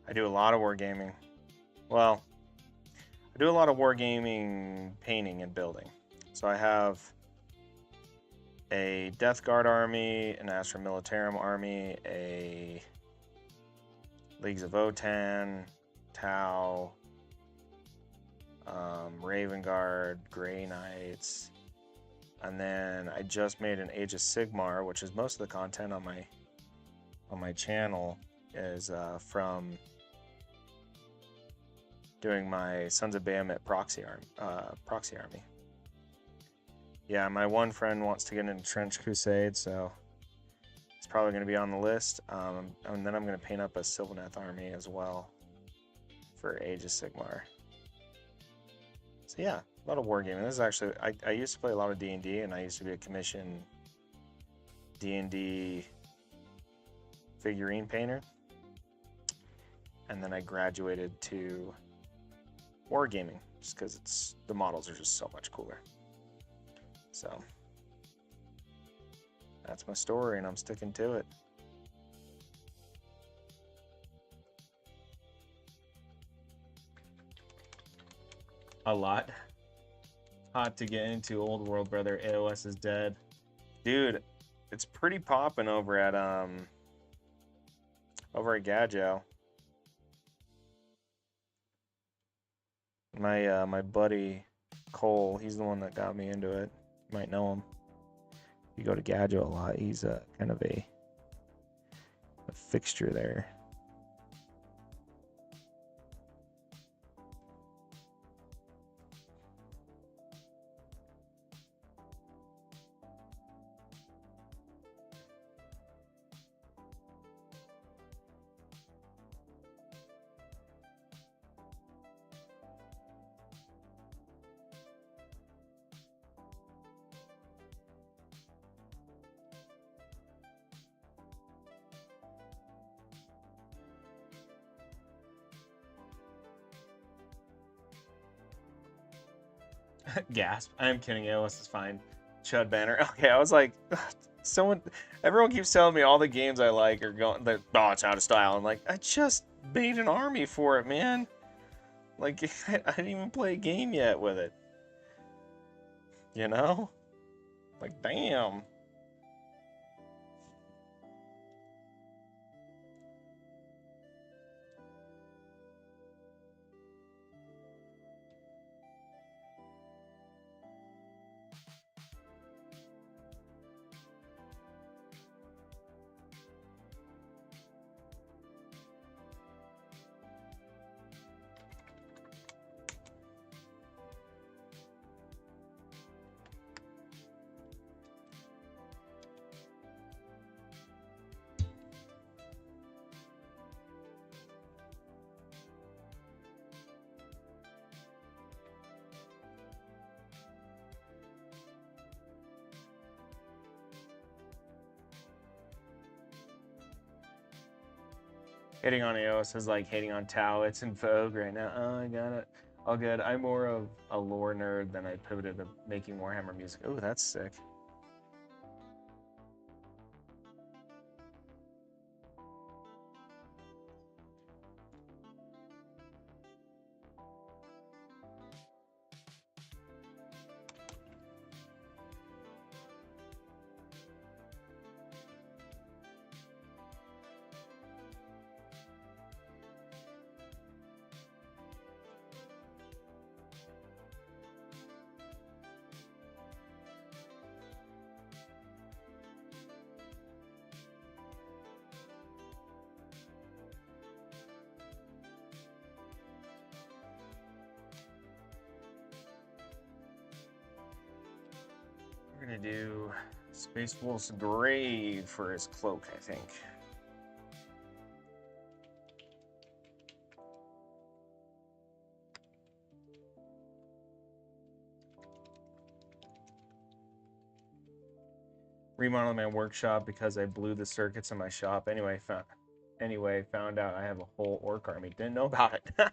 Speaker 1: I do a lot of wargaming. Well, I do a lot of wargaming painting and building. So I have a Death Guard army, an Astra Militarum army, a Leagues of Votann, Tau, Raven Guard, Grey Knights, and then I just made an Age of Sigmar, which is most of the content on my channel is from doing my Sons of Bahamut proxy army. Yeah, my one friend wants to get into Trench Crusade, so it's probably going to be on the list. And then I'm going to paint up a Sylvaneth army as well for Age of Sigmar. So yeah, a lot of wargaming. This is actually, I used to play a lot of D&D, and I used to be a commissioned D&D figurine painter. And then I graduated to wargaming just because the models are just so much cooler. So that's my story, and I'm sticking to it. A lot. Hot to get into. Old world, brother. AOS is dead. Dude, it's pretty popping over at Gadjo. My buddy Cole, he's the one that got me into it. You might know him. You go to Gadjo a lot. He's kind of a fixture there. Gasp. I am kidding. AOS is fine. Chud banner. Okay, I was like, everyone keeps telling me all the games I like are going, that, oh, it's out of style. I'm like, I just made an army for it, man. Like, I didn't even play a game yet with it. You know? Like, damn. Hating on AOS is like hating on Tau. It's in vogue right now. Oh, I got it. All good. I'm more of a lore nerd than I pivoted to making Warhammer music. Oh, that's sick. We're gonna do Space Wolf's Grave for his cloak, I think. Remodeled my workshop because I blew the circuits in my shop. Anyway, found out I have a whole orc army. Didn't know about it.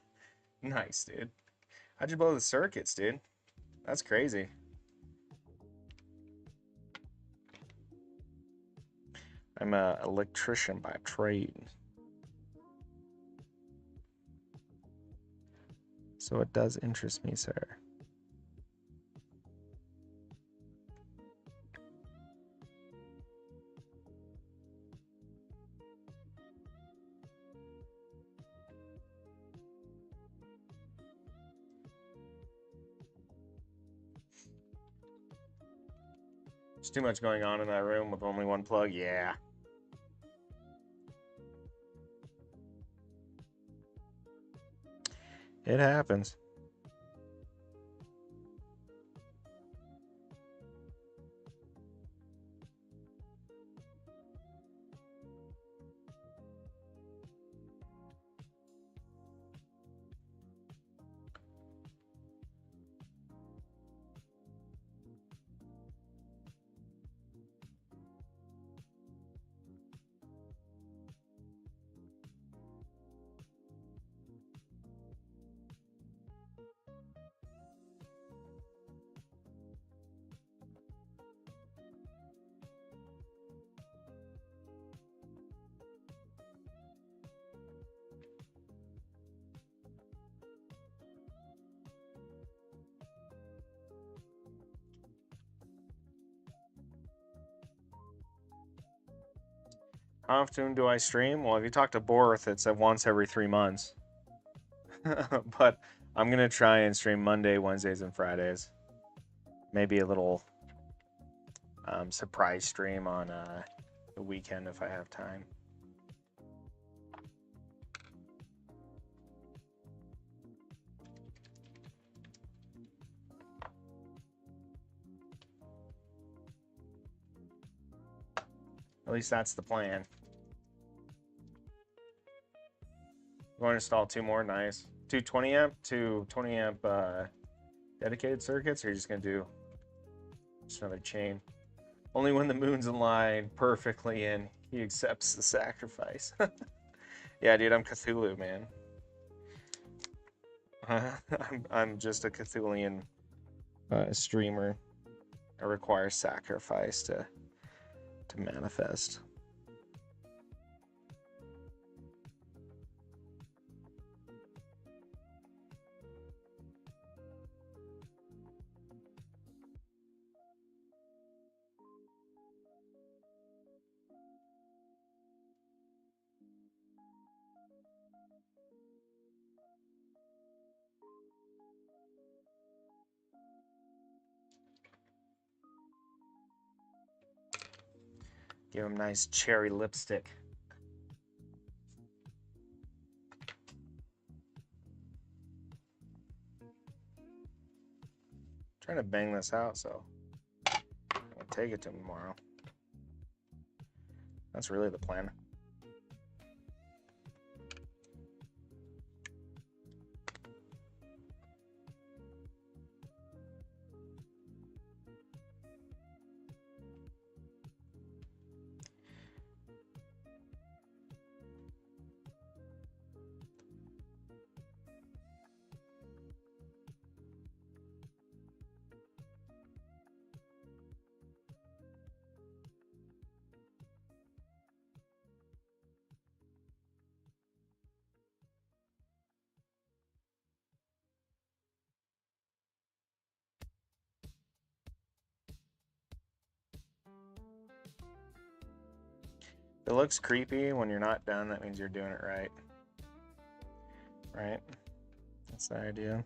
Speaker 1: Nice, dude. How'd you blow the circuits, dude? That's crazy. I'm an electrician by trade. So it does interest me, sir. There's too much going on in that room with only one plug. Yeah. It happens. How often do I stream? Well, if you talk to Borth, it's once every 3 months. But I'm going to try and stream Monday, Wednesdays, and Fridays. Maybe a little surprise stream on the weekend if I have time. At least that's the plan. You want to install 2 more? Nice. 2 20 amp, 2 20 amp dedicated circuits, or you're just going to do just another chain? Only when the moon's aligned perfectly and he accepts the sacrifice. Yeah, dude, I'm Cthulhu, man. I'm just a Cthulian a streamer, it requires sacrifice to manifest. Give him nice cherry lipstick. Trying to bang this out, so I'll take it to him tomorrow. That's really the plan. If it looks creepy when you're not done, that means you're doing it right. Right? That's the idea.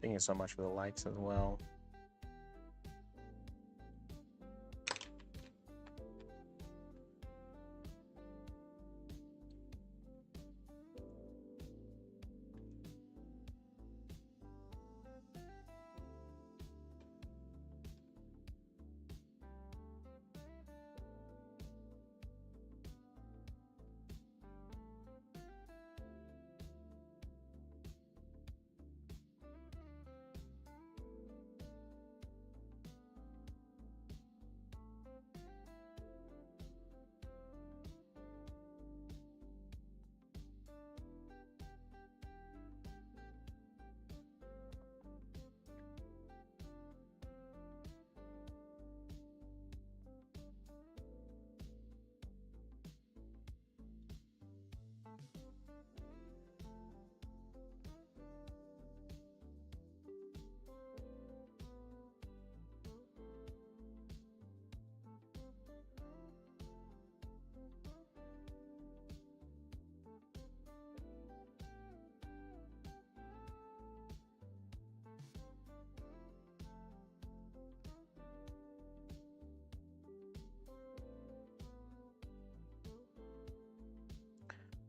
Speaker 1: Thank you so much for the likes as well.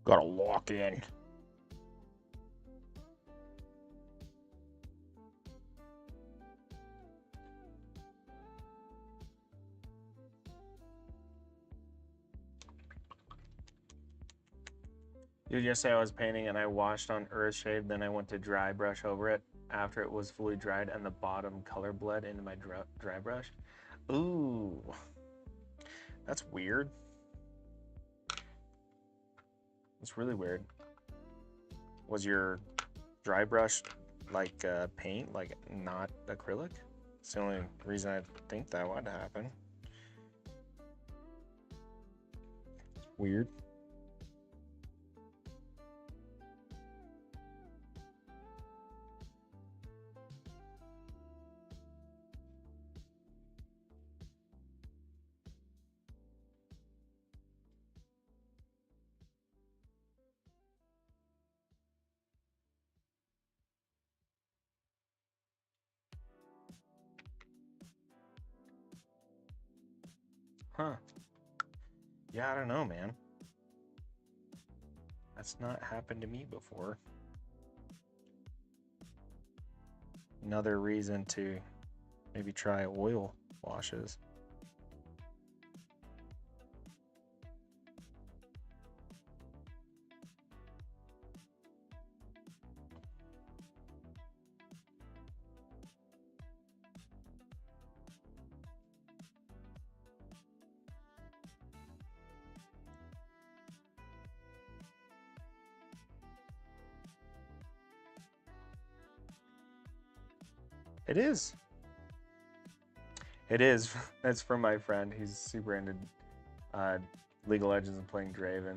Speaker 1: Gotta lock in. Dude, yesterday I was painting and I washed on Earthshade, then I went to dry brush over it after it was fully dried and the bottom color bled into my dry brush. Ooh, that's weird. It's really weird. Was your dry brush like paint, like not acrylic? It's the only reason I think that would happen. Weird. Huh. Yeah, I don't know, man. That's not happened to me before. Another reason to maybe try oil washes. It is. It is. That's from my friend. He's super into League of Legends and playing Draven.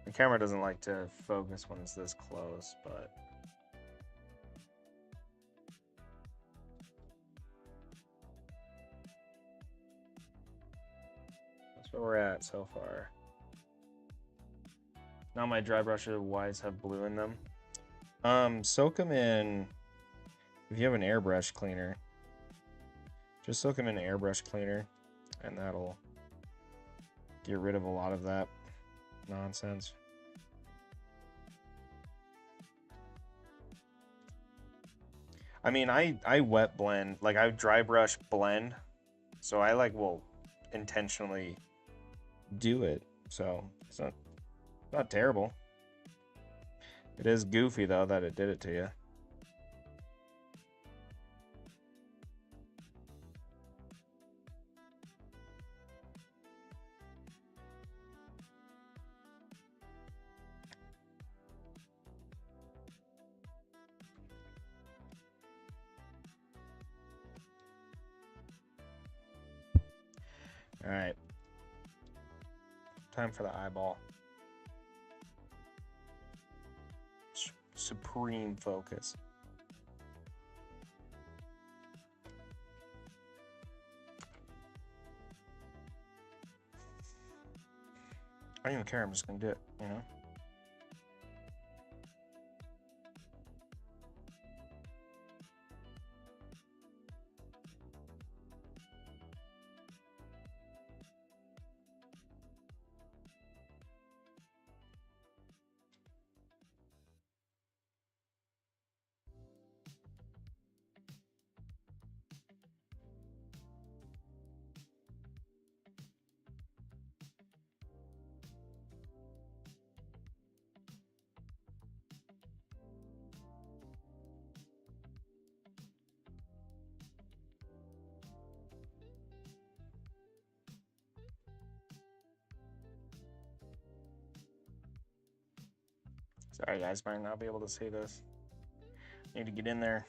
Speaker 1: The camera doesn't like to focus when it's this close, but that's where we're at so far. Now my dry brushes wise have blue in them. Soak them in, if you have an airbrush cleaner, just soak them in an airbrush cleaner and that'll get rid of a lot of that nonsense. I mean, I wet blend, like I dry brush blend, so I like will intentionally do it, so it's not terrible. It is goofy though that it did it to you. All right, time for the eyeball. Supreme focus. I don't even care, I'm just gonna do it, you know? Sorry guys, might not be able to see this. Need to get in there.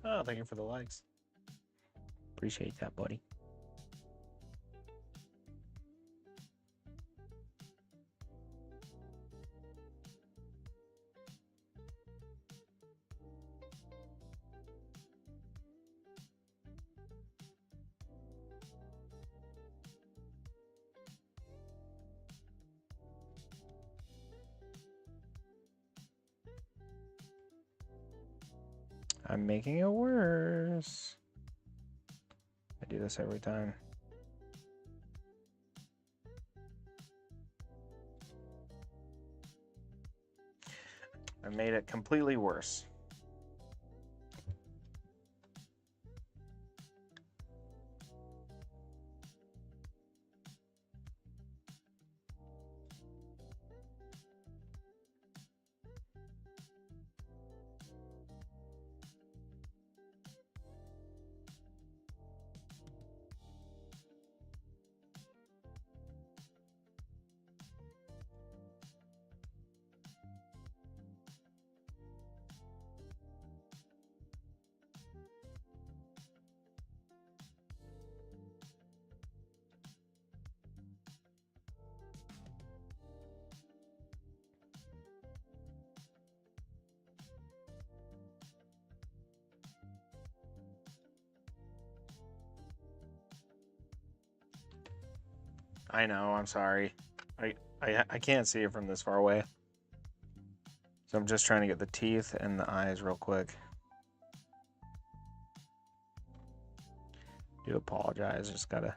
Speaker 1: Oh, thank you for the likes. Appreciate that, buddy. I'm making it worse. I do this every time. I made it completely worse. I know, I'm sorry. I can't see it from this far away. So I'm just trying to get the teeth and the eyes real quick. Do apologize, just gotta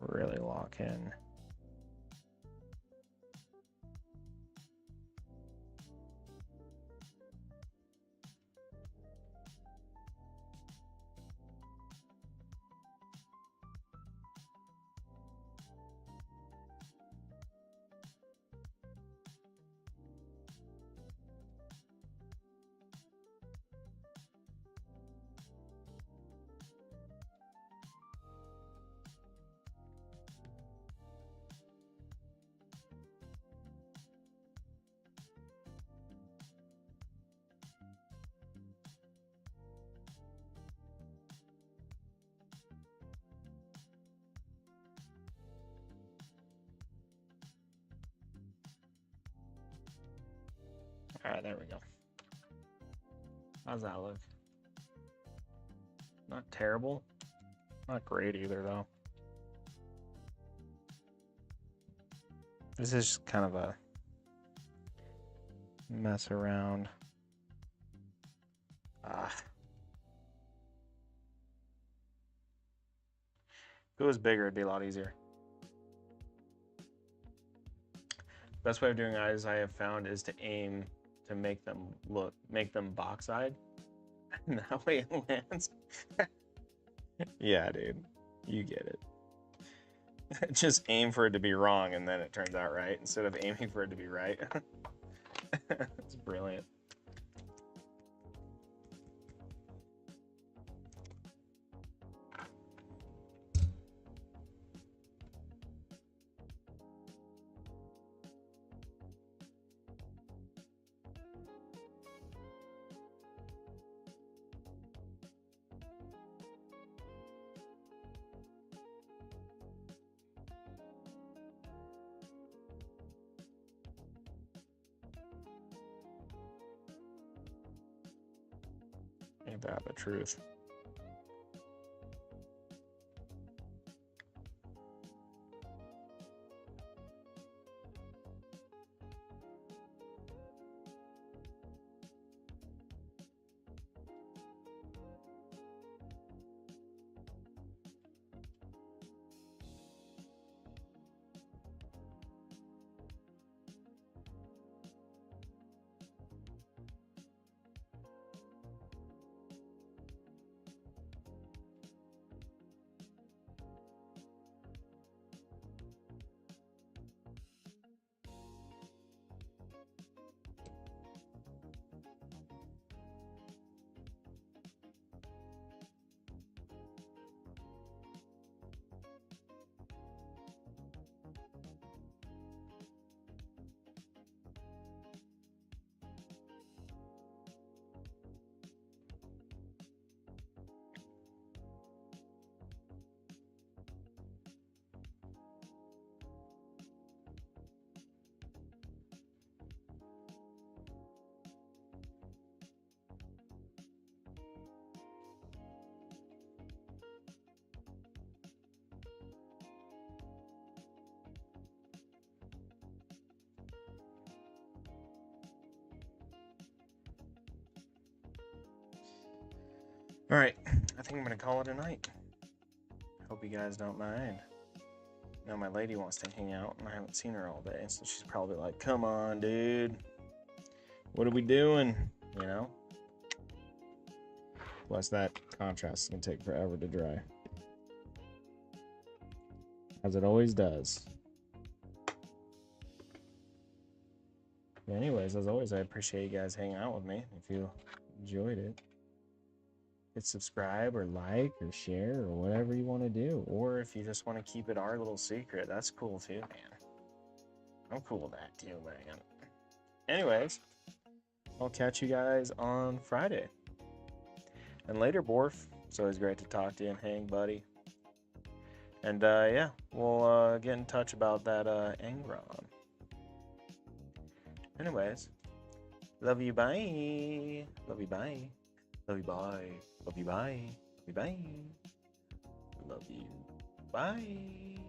Speaker 1: really lock in. All right, there we go. How's that look? Not terrible. Not great either, though. This is kind of a mess around. If it was bigger, it'd be a lot easier. Best way of doing eyes I have found is to aim to make them box-eyed. And that way it lands. Yeah, dude. You get it. Just aim for it to be wrong and then it turns out right instead of aiming for it to be right. It's brilliant. Ain't that the truth? All right, I think I'm gonna call it a night. Hope you guys don't mind. You know, my lady wants to hang out, and I haven't seen her all day, so she's probably like, "Come on, dude, what are we doing?" You know. Plus, that contrast is gonna take forever to dry, as it always does. Anyways, as always, I appreciate you guys hanging out with me. If you enjoyed it, hit subscribe or like or share or whatever you want to do. Or if you just want to keep it our little secret, that's cool too, man. I'm cool with that too, man. Anyways, I'll catch you guys on Friday. And later, Borf. It's always great to talk to you and hang, buddy. And yeah, we'll get in touch about that Angron. Anyways, love you, bye. Love you, bye. Love you, bye. Love you, bye. Love you, bye. Love you, bye.